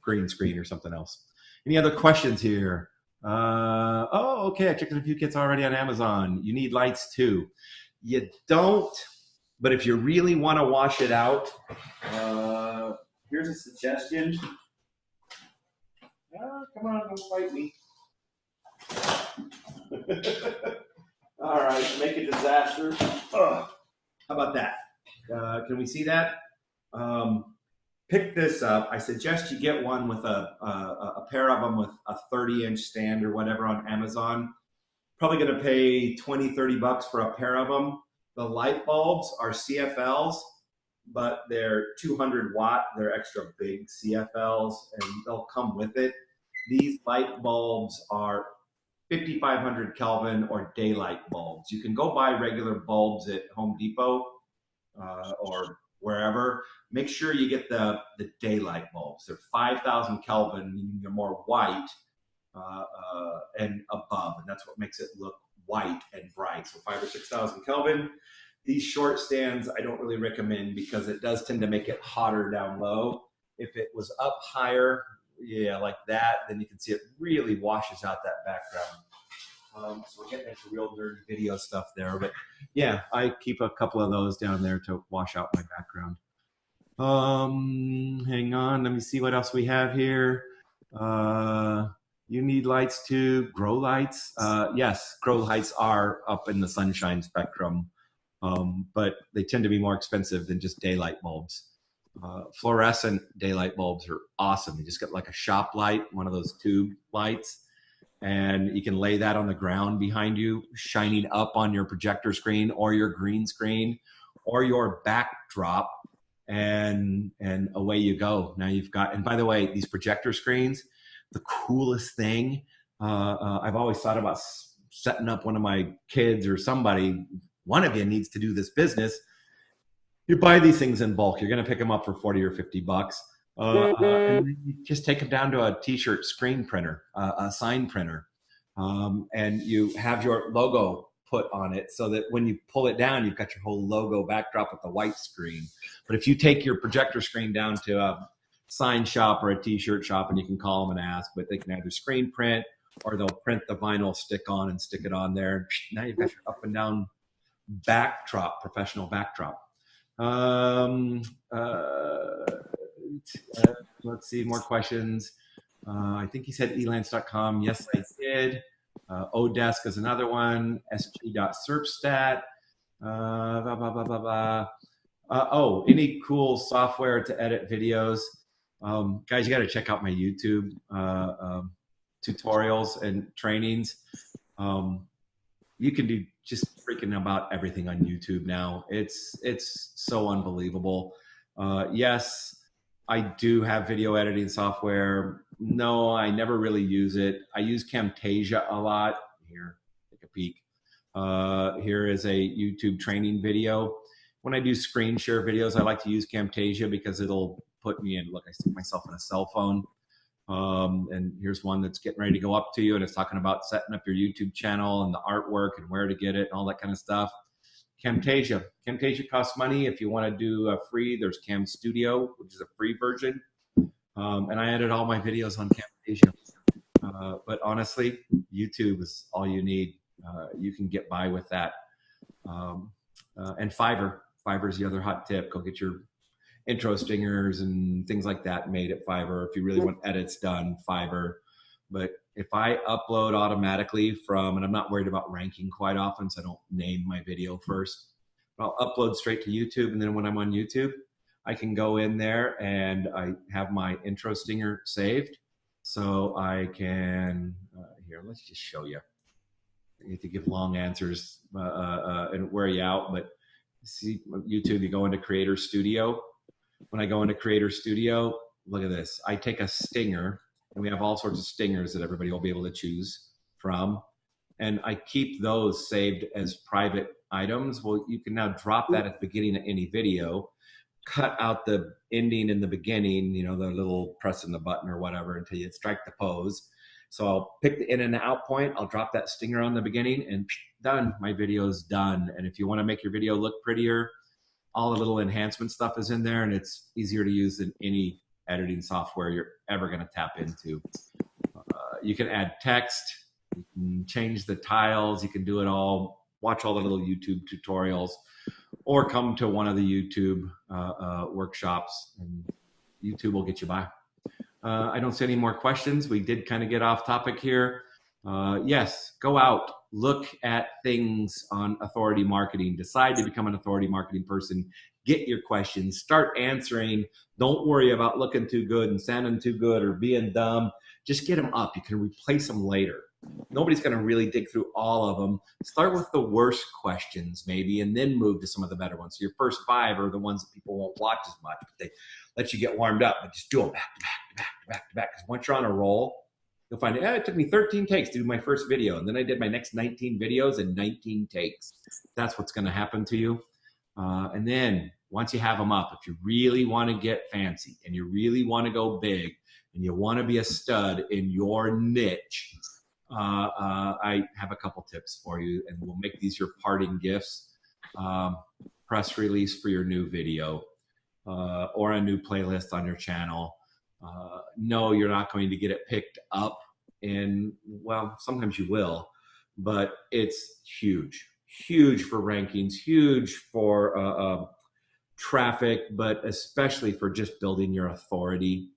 green screen or something else. Any other questions here? Oh, okay. I checked in a few kits already on Amazon. You need lights too. You don't, but if you really want to wash it out, here's a suggestion. Come on, don't fight me. All right, make a disaster. Ugh. How about that? Can we see that? Pick this up. I suggest you get one with a pair of them with a 30-inch stand or whatever on Amazon. Probably going to pay 20, 30 bucks for a pair of them. The light bulbs are CFLs, but they're 200 watt. They're extra big CFLs, and they'll come with it. These light bulbs are 5,500 Kelvin or daylight bulbs. You can go buy regular bulbs at Home Depot or wherever. Make sure you get the daylight bulbs. They're 5,000 Kelvin, meaning they're more white and above, and that's what makes it look white and bright. So 5,000 or 6,000 Kelvin. These short stands I don't really recommend because it does tend to make it hotter down low. If it was up higher, yeah, like that, then you can see it really washes out that background. So we're getting into real dirty video stuff there, but yeah, I keep a couple of those down there to wash out my background. Hang on, let me see what else we have here. You need lights too. Grow lights. Yes, grow lights are up in the sunshine spectrum, but they tend to be more expensive than just daylight bulbs. Fluorescent daylight bulbs are awesome. You just get like a shop light, one of those tube lights, and you can lay that on the ground behind you, shining up on your projector screen or your green screen or your backdrop, and away you go. Now you've got, and by the way, these projector screens, the coolest thing, I've always thought about setting up one of my kids or somebody, one of you needs to do this business. You buy these things in bulk. You're going to pick them up for 40 or 50 bucks. And then you just take them down to a t-shirt screen printer, a sign printer. And you have your logo put on it so that when you pull it down, you've got your whole logo backdrop with the white screen. But if you take your projector screen down to a sign shop or a t-shirt shop, and you can call them and ask, but they can either screen print or they'll print the vinyl stick on and stick it on there. Now you've got your up and down backdrop, professional backdrop. Let's see, more questions. I think he said elance.com. Yes, I did. Odesk is another one. sg.serpstat. Oh, any cool software to edit videos? Guys, you got to check out my YouTube tutorials and trainings. You can do just freaking about everything on YouTube now. It's so unbelievable. Yes, I do have video editing software. No, I never really use it. I use Camtasia a lot. Here, take a peek. Here is a YouTube training video. When I do screen share videos, I like to use Camtasia because it'll put me in, look, I stick myself in a cell phone. And here's one that's getting ready to go up to you, and it's talking about setting up your YouTube channel and the artwork and where to get it and all that kind of stuff. Camtasia. Camtasia costs money. If you want to do a free, there's Cam Studio, which is a free version. And I edit all my videos on Camtasia. But honestly, YouTube is all you need. You can get by with that. And Fiverr. Fiverr is the other hot tip. Go get your intro stingers and things like that made at Fiverr. If you really want edits done, Fiverr. But if I upload automatically from, and I'm not worried about ranking quite often, so I don't name my video first, but I'll upload straight to YouTube. And then when I'm on YouTube, I can go in there and I have my intro stinger saved. So I can, here, let's just show you. I need to give long answers and wear you out, but see YouTube, you go into Creator Studio. When I go into Creator Studio, look at this. I take a stinger, and we have all sorts of stingers that everybody will be able to choose from. And I keep those saved as private items. Well, you can now drop that at the beginning of any video, cut out the ending in the beginning, you know, the little pressing the button or whatever until you strike the pose. So I'll pick the in and the out point. I'll drop that stinger on the beginning and done. My video is done. And if you want to make your video look prettier, all the little enhancement stuff is in there, and it's easier to use than any editing software you're ever going to tap into. You can add text, you can change the tiles, you can do it all, watch all the little YouTube tutorials, or come to one of the YouTube workshops, and YouTube will get you by. I don't see any more questions. We did kind of get off topic here. Yes, go out, look at things on authority marketing, decide to become an authority marketing person, get your questions, start answering. Don't worry about looking too good and sounding too good or being dumb. Just get them up. You can replace them later. Nobody's going to really dig through all of them. Start with the worst questions maybe, and then move to some of the better ones. So your first 5 are the ones that people won't watch as much, but they let you get warmed up, but just do them back to back to back to back to back. Because once you're on a roll, you'll find it took me 13 takes to do my first video. And then I did my next 19 videos in 19 takes. That's what's going to happen to you. And then once you have them up, if you really want to get fancy and you really want to go big and you want to be a stud in your niche, I have a couple tips for you, and we'll make these your parting gifts. Press release for your new video or a new playlist on your channel. No, you're not going to get it picked up in, well, sometimes you will, but it's huge for rankings, huge for traffic, but especially for just building your authority,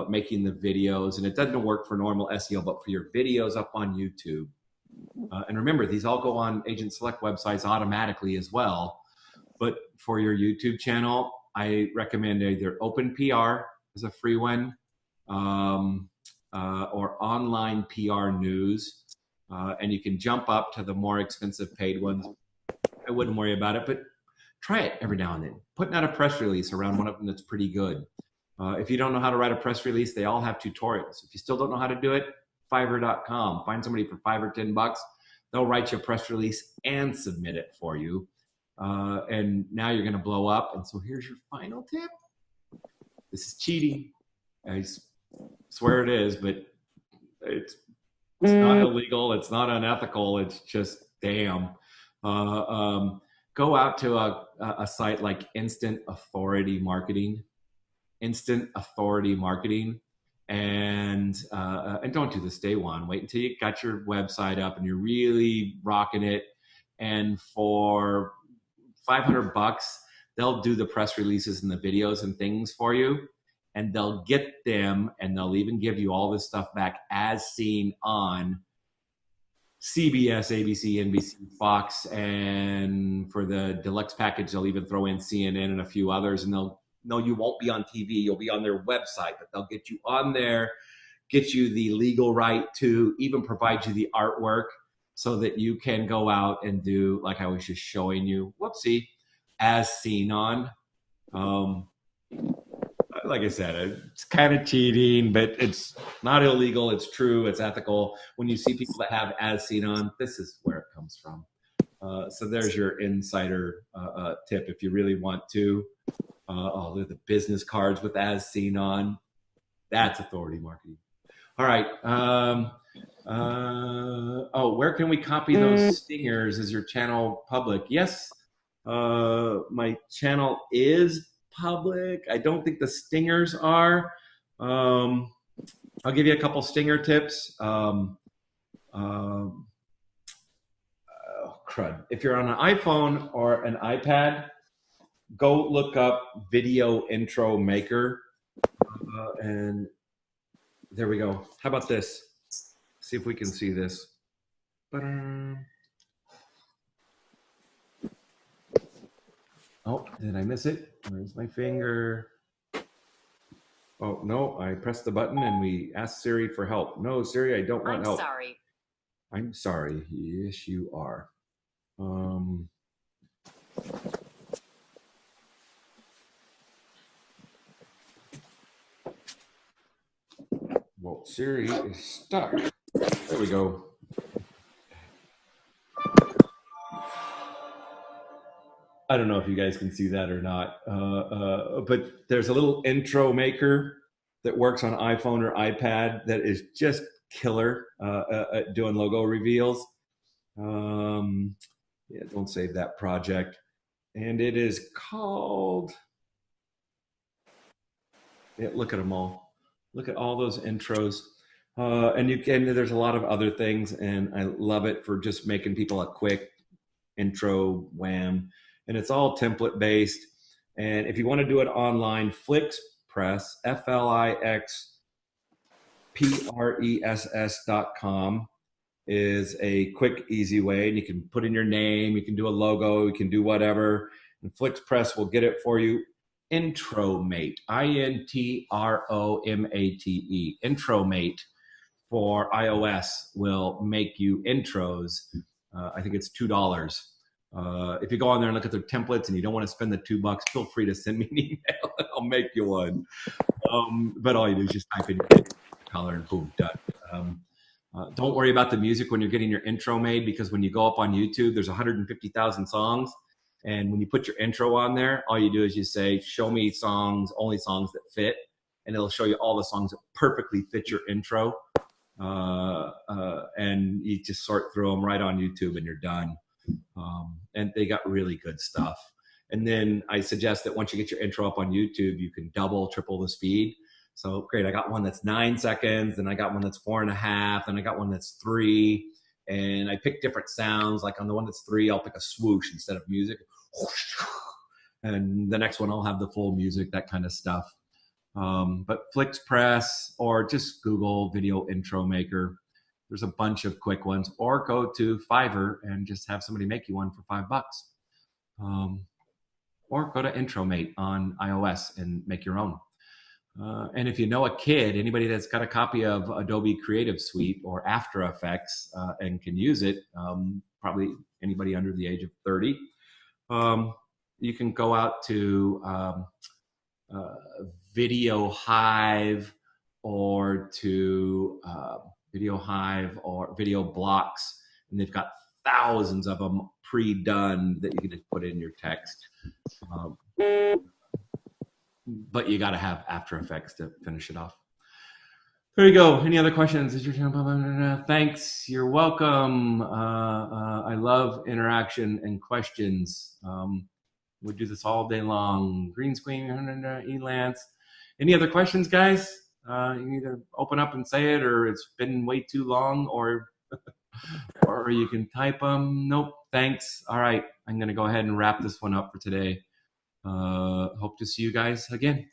making the videos. And it doesn't work for normal SEO, but for your videos up on YouTube. And remember, these all go on Agent Select websites automatically as well. But for your YouTube channel, I recommend either OpenPR as a free one, or online PR news. And you can jump up to the more expensive paid ones. I wouldn't worry about it, but try it every now and then. Putting out a press release around one of them that's pretty good. If you don't know how to write a press release, they all have tutorials. If you still don't know how to do it, Fiverr.com. Find somebody for $5 or $10. They'll write you a press release and submit it for you. And now you're going to blow up. And so here's your final tip. This is cheating. I swear it is, but it's not illegal. It's not unethical. It's just damn. Go out to a site like Instant Authority Marketing. Instant Authority Marketing. And don't do this day one. Wait until you got your website up and you're really rocking it. And for $500, they'll do the press releases and the videos and things for you. And they'll get them, and they'll even give you all this stuff back as seen on CBS, ABC, NBC, Fox, and for the deluxe package, they'll even throw in CNN and a few others. And they'll know you won't be on TV, you'll be on their website, but they'll get you on there, get you the legal right to even provide you the artwork so that you can go out and do, like I was just showing you, whoopsie, as seen on. Like I said, it's kind of cheating, but it's not illegal. It's true. It's ethical. When you see people that have as seen on, this is where it comes from. So there's your insider tip if you really want to. Oh, look at the business cards with as seen on. That's authority marketing. All right. Where can we copy those stingers? Is your channel public? Yes, my channel is public. I don't think the stingers are. I'll give you a couple stinger tips. Crud. If you're on an iPhone or an iPad, go look up Video Intro Maker. And there we go. How about this? See if we can see this. Oh, did I miss it? Where's my finger? Oh, no, I pressed the button and we asked Siri for help. No, Siri, I don't want help. I'm sorry. I'm sorry. Yes, you are. Well, Siri is stuck. There we go. I don't know if you guys can see that or not, but there's a little intro maker that works on iPhone or iPad that is just killer at doing logo reveals. Yeah, don't save that project. and it is called, yeah, look at them all. Look at all those intros. And you can, there's a lot of other things, and I love it for just making people a quick intro wham. And it's all template based. And if you want to do it online, FlixPress, FlixPress.com is a quick, easy way. And you can put in your name, you can do a logo, you can do whatever. And FlixPress will get it for you. Intromate, Intromate, Intromate for iOS will make you intros. I think it's $2. If you go on there and look at their templates and you don't want to spend the $2, feel free to send me an email and I'll make you one. But all you do is just type in your color and boom, done. Don't worry about the music when you're getting your intro made, because when you go up on YouTube, there's 150,000 songs. And when you put your intro on there, all you do is you say, show me songs, only songs that fit. And it'll show you all the songs that perfectly fit your intro. And you just sort through them right on YouTube and you're done. And they got really good stuff. And then I suggest that once you get your intro up on YouTube, you can double, triple the speed. So great, I got one that's 9 seconds, then I got one that's 4.5, then I got one that's 3. And I pick different sounds. Like on the one that's 3, I'll pick a swoosh instead of music. And the next one, I'll have the full music, that kind of stuff. But FlixPress, or just Google Video Intro Maker. There's a bunch of quick ones. Or go to Fiverr and just have somebody make you one for $5. Or go to Intromate on iOS and make your own. And if you know a kid, anybody that's got a copy of Adobe Creative Suite or After Effects and can use it, probably anybody under the age of 30, you can go out to Video Hive or to Video Hive or Video Blocks, and they've got thousands of them pre-done that you can just put in your text. But you got to have After Effects to finish it off. There you go. Any other questions? Thanks. You're welcome. I love interaction and questions. We do this all day long. Green screen, Elance. Any other questions, guys? You can either open up and say it, or it's been way too long, or you can type them. Nope. Thanks. All right. I'm going to go ahead and wrap this one up for today. Hope to see you guys again.